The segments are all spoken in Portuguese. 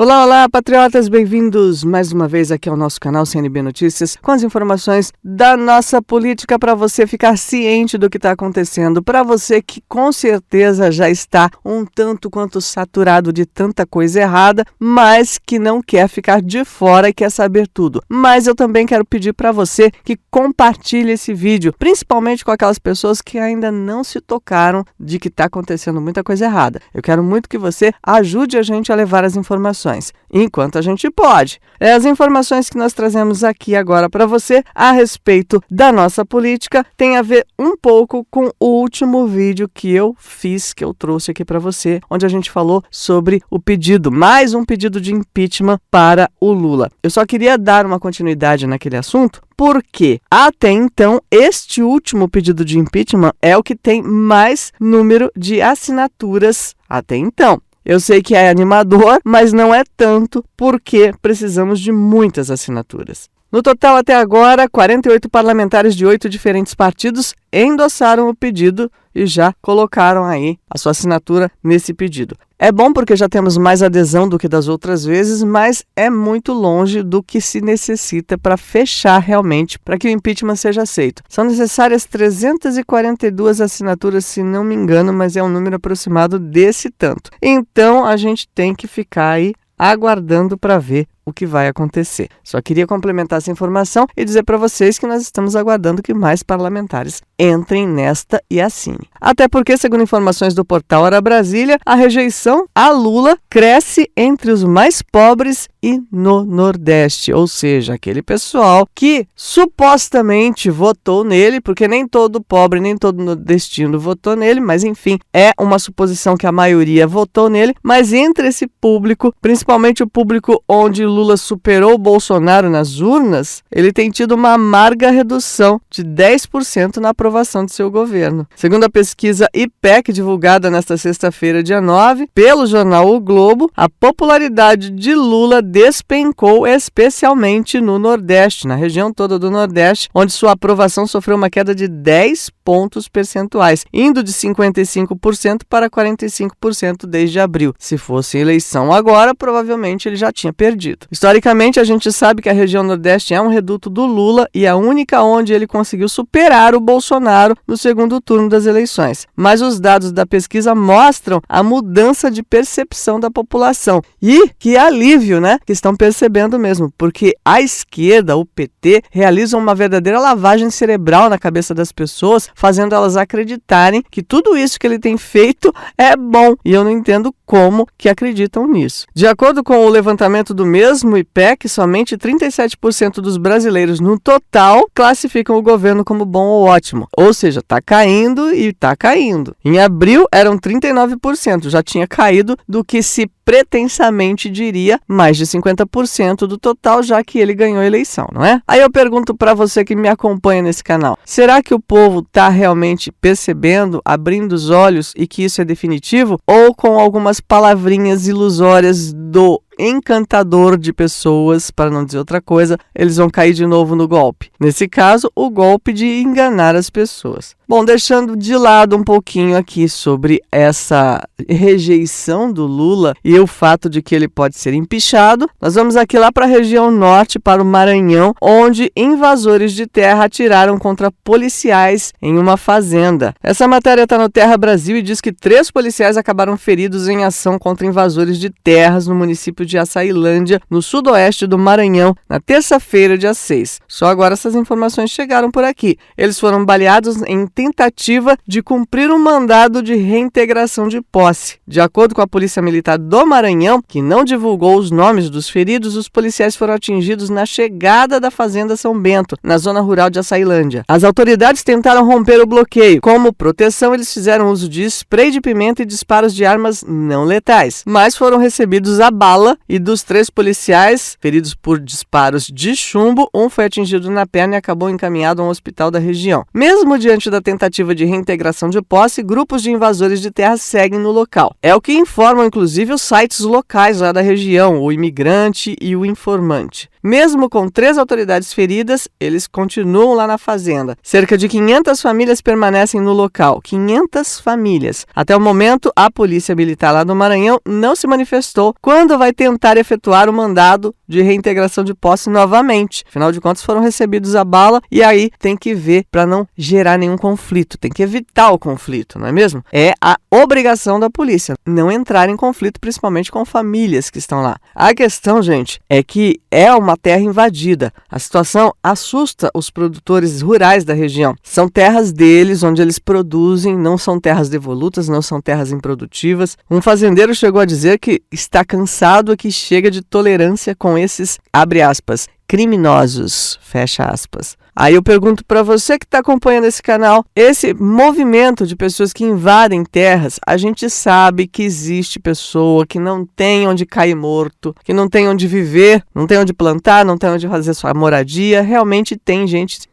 Olá, olá, patriotas, bem-vindos mais uma vez aqui ao nosso canal CNB Notícias com as informações da nossa política para você ficar ciente do que está acontecendo, para você que com certeza já está um tanto quanto saturado de tanta coisa errada, mas que não quer ficar de fora e quer saber tudo. Mas eu também quero pedir para você que compartilhe esse vídeo, principalmente com aquelas pessoas que ainda não se tocaram de que está acontecendo muita coisa errada. Eu quero muito que você ajude a gente a levar as informações enquanto a gente pode. As informações que nós trazemos aqui agora para você a respeito da nossa política tem a ver um pouco com o último vídeo que eu fiz, que eu trouxe aqui para você, onde a gente falou sobre o pedido, mais um pedido de impeachment para o Lula. Eu só queria dar uma continuidade naquele assunto, porque até então este último pedido de impeachment é o que tem mais número de assinaturas até então. Eu sei que é animador, mas não é tanto, porque precisamos de muitas assinaturas. No total, até agora, 48 parlamentares de 8 diferentes partidos endossaram o pedido e já colocaram aí a sua assinatura nesse pedido. É bom porque já temos mais adesão do que das outras vezes, mas é muito longe do que se necessita para fechar realmente, para que o impeachment seja aceito. São necessárias 342 assinaturas, se não me engano, mas é um número aproximado desse tanto. Então, a gente tem que ficar aí aguardando para ver o que vai acontecer. Só queria complementar essa informação e dizer para vocês que nós estamos aguardando que mais parlamentares entrem nesta e assinem. Até porque, segundo informações do portal Hora Brasília, a rejeição a Lula cresce entre os mais pobres e no Nordeste, ou seja, aquele pessoal que supostamente votou nele, porque nem todo pobre, nem todo nordestino votou nele, mas enfim, é uma suposição que a maioria votou nele, mas entre esse público, principalmente o público onde Lula superou o Bolsonaro nas urnas, ele tem tido uma amarga redução de 10% na aprovação de seu governo. Segundo a pesquisa IPEC, divulgada nesta sexta-feira, dia 9, pelo jornal O Globo, a popularidade de Lula despencou especialmente no Nordeste, na região toda do Nordeste, onde sua aprovação sofreu uma queda de 10 pontos percentuais, indo de 55% para 45% desde abril. Se fosse eleição agora, provavelmente ele já tinha perdido. Historicamente, a gente sabe que a região Nordeste é um reduto do Lula e a única onde ele conseguiu superar o Bolsonaro no segundo turno das eleições. Mas os dados da pesquisa mostram a mudança de percepção da população. E que alívio, né? Que estão percebendo mesmo, porque a esquerda, o PT, realizam uma verdadeira lavagem cerebral na cabeça das pessoas, fazendo elas acreditarem que tudo isso que ele tem feito é bom. E eu não entendo como que acreditam nisso. De acordo com o levantamento do mesmo IPEC, somente 37% dos brasileiros no total classificam o governo como bom ou ótimo. Ou seja, está caindo e está caindo. Em abril eram 39%, já tinha caído do que se pretensamente diria mais de 50% do total, já que ele ganhou a eleição, não é? Aí eu pergunto para você que me acompanha nesse canal, será que o povo está realmente percebendo, abrindo os olhos e que isso é definitivo? Ou com algumas palavrinhas ilusórias do encantador de pessoas, para não dizer outra coisa, eles vão cair de novo no golpe? Nesse caso, o golpe de enganar as pessoas. Bom, deixando de lado um pouquinho aqui sobre essa rejeição do Lula e o fato de que ele pode ser empichado, nós vamos aqui lá para a região norte, para o Maranhão, onde invasores de terra atiraram contra policiais em uma fazenda. Essa matéria está no Terra Brasil e diz que 3 policiais acabaram feridos em ação contra invasores de terras no município de Açailândia, no sudoeste do Maranhão, na terça-feira, dia 6. Só agora essas informações chegaram por aqui. Eles foram baleados em tentativa de cumprir um mandado de reintegração de posse. De acordo com a Polícia Militar do Maranhão, que não divulgou os nomes dos feridos, os policiais foram atingidos na chegada da Fazenda São Bento, na zona rural de Açailândia. As autoridades tentaram romper o bloqueio. Como proteção, eles fizeram uso de spray de pimenta e disparos de armas não letais, mas foram recebidos a bala e dos 3 policiais feridos por disparos de chumbo, um foi atingido na perna e acabou encaminhado a um hospital da região. Mesmo diante da tentativa de reintegração de posse, grupos de invasores de terra seguem no local. É o que informam, inclusive, os sites locais lá da região, o Imigrante e o Informante. Mesmo com 3 autoridades feridas, eles continuam lá na fazenda. Cerca de 500 famílias permanecem no local. 500 famílias. Até o momento, a Polícia Militar lá do Maranhão não se manifestou quando vai tentar efetuar o mandado de reintegração de posse novamente. Afinal de contas, foram recebidos a bala e aí tem que ver para não gerar nenhum conflito. Tem que evitar o conflito, não é mesmo? É a obrigação da polícia não entrar em conflito, principalmente com famílias que estão lá. A questão, gente, é que é uma terra invadida. A situação assusta os produtores rurais da região. São terras deles, onde eles produzem, não são terras devolutas, não são terras improdutivas. Um fazendeiro chegou a dizer que está cansado e que chega de tolerância com esses, abre aspas, criminosos, fecha aspas. Aí eu pergunto para você que está acompanhando esse canal, esse movimento de pessoas que invadem terras, a gente sabe que existe pessoa que não tem onde cair morto, que não tem onde viver, não tem onde plantar, não tem onde fazer sua moradia, realmente tem gente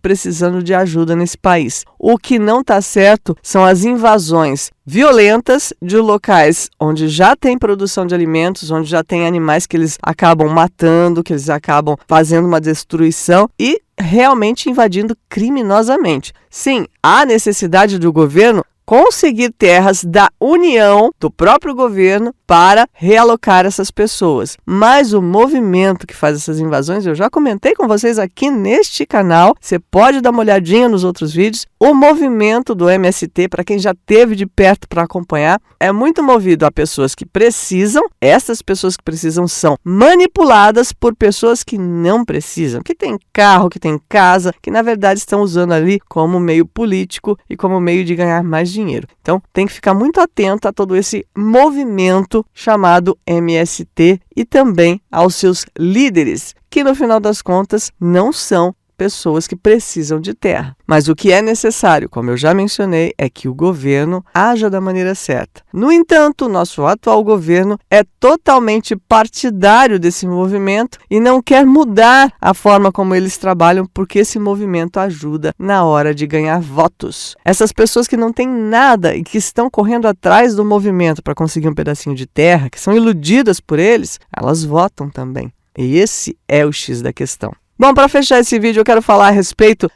precisando de ajuda nesse país. O que não está certo são as invasões violentas de locais onde já tem produção de alimentos, onde já tem animais que eles acabam matando, que eles acabam fazendo uma destruição e realmente invadindo criminosamente. Sim, há necessidade do governo conseguir terras da União, do próprio governo, para realocar essas pessoas. Mas o movimento que faz essas invasões, eu já comentei com vocês aqui neste canal, você pode dar uma olhadinha nos outros vídeos, o movimento do MST, para quem já teve de perto para acompanhar, é muito movido a pessoas que precisam, essas pessoas que precisam são manipuladas por pessoas que não precisam, que têm carro, que têm casa, que na verdade estão usando ali como meio político e como meio de ganhar mais dinheiro. Então, tem que ficar muito atento a todo esse movimento chamado MST e também aos seus líderes, que no final das contas não são pessoas que precisam de terra. Mas o que é necessário, como eu já mencionei, é que o governo haja da maneira certa. No entanto, o nosso atual governo é totalmente partidário desse movimento e não quer mudar a forma como eles trabalham, porque esse movimento ajuda na hora de ganhar votos. Essas pessoas que não têm nada e que estão correndo atrás do movimento para conseguir um pedacinho de terra, que são iludidas por eles, elas votam também. E esse é o X da questão. Bom, para fechar esse vídeo, eu quero falar a respeito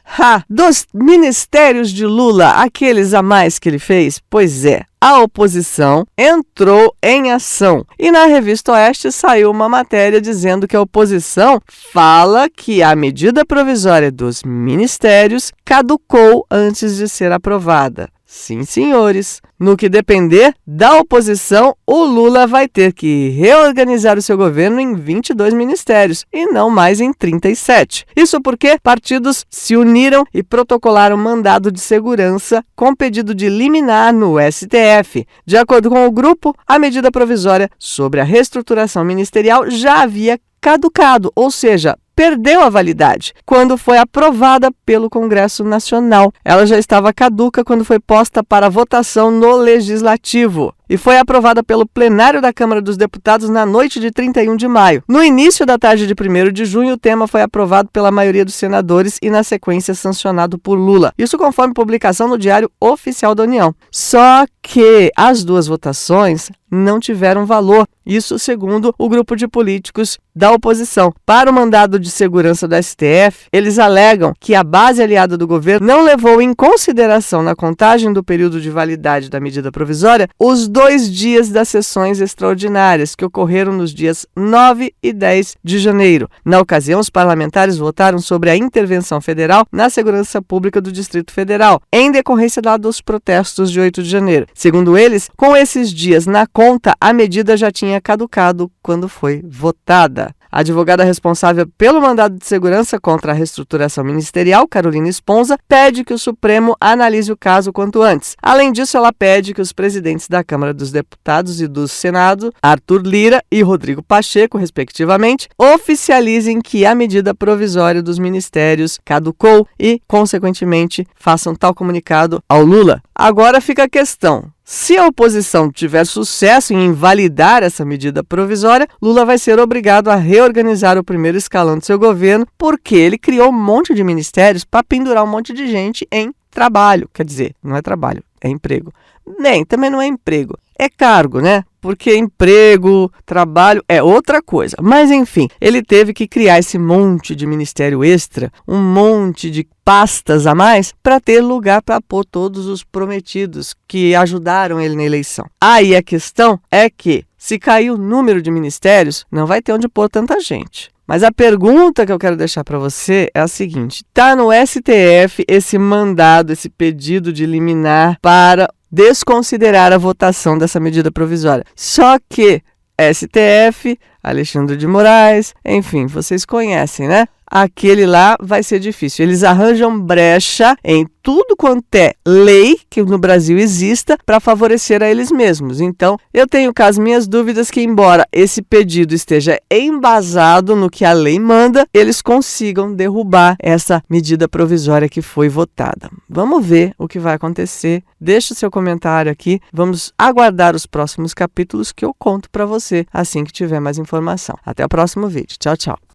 dos ministérios de Lula, aqueles a mais que ele fez. Pois é, a oposição entrou em ação. E na Revista Oeste saiu uma matéria dizendo que a oposição fala que a medida provisória dos ministérios caducou antes de ser aprovada. Sim, senhores. No que depender da oposição, o Lula vai ter que reorganizar o seu governo em 22 ministérios e não mais em 37. Isso porque partidos se uniram e protocolaram mandado de segurança com pedido de liminar no STF. De acordo com o grupo, a medida provisória sobre a reestruturação ministerial já havia caducado, ou seja, perdeu a validade quando foi aprovada pelo Congresso Nacional. Ela já estava caduca quando foi posta para votação no Legislativo e foi aprovada pelo plenário da Câmara dos Deputados na noite de 31 de maio. No início da tarde de 1º de junho, o tema foi aprovado pela maioria dos senadores e, na sequência, sancionado por Lula. Isso conforme publicação no Diário Oficial da União. Só que as duas votações não tiveram valor. Isso segundo o grupo de políticos da oposição. Para o mandado de segurança do STF, eles alegam que a base aliada do governo não levou em consideração na contagem do período de validade da medida provisória os 2 dias das sessões extraordinárias, que ocorreram nos dias 9 e 10 de janeiro. Na ocasião, os parlamentares votaram sobre a intervenção federal na segurança pública do Distrito Federal, em decorrência dos protestos de 8 de janeiro. Segundo eles, com esses dias na conta, a medida já tinha caducado quando foi votada. A advogada responsável pelo mandado de segurança contra a reestruturação ministerial, Carolina Esponza, pede que o Supremo analise o caso quanto antes. Além disso, ela pede que os presidentes da Câmara dos Deputados e do Senado, Arthur Lira e Rodrigo Pacheco, respectivamente, oficializem que a medida provisória dos ministérios caducou e, consequentemente, façam tal comunicado ao Lula. Agora fica a questão. Se a oposição tiver sucesso em invalidar essa medida provisória, Lula vai ser obrigado a reorganizar o primeiro escalão do seu governo, porque ele criou um monte de ministérios para pendurar um monte de gente em trabalho. Quer dizer, não é trabalho, é emprego. Nem, também não é emprego. É cargo, né? porque emprego, trabalho é outra coisa. Mas, enfim, ele teve que criar esse monte de ministério extra, um monte de pastas a mais, para ter lugar para pôr todos os prometidos que ajudaram ele na eleição. Aí a questão é que, se cair o número de ministérios, não vai ter onde pôr tanta gente. Mas a pergunta que eu quero deixar para você é a seguinte: está no STF esse mandado, esse pedido de liminar para desconsiderar a votação dessa medida provisória. Só que STF, Alexandre de Moraes, enfim, vocês conhecem, né? Aquele lá vai ser difícil. Eles arranjam brecha em tudo quanto é lei que no Brasil exista para favorecer a eles mesmos. Então, eu tenho cá as minhas dúvidas que, embora esse pedido esteja embasado no que a lei manda, eles consigam derrubar essa medida provisória que foi votada. Vamos ver o que vai acontecer. Deixa o seu comentário aqui. Vamos aguardar os próximos capítulos que eu conto para você assim que tiver mais informação. Até o próximo vídeo. Tchau, tchau.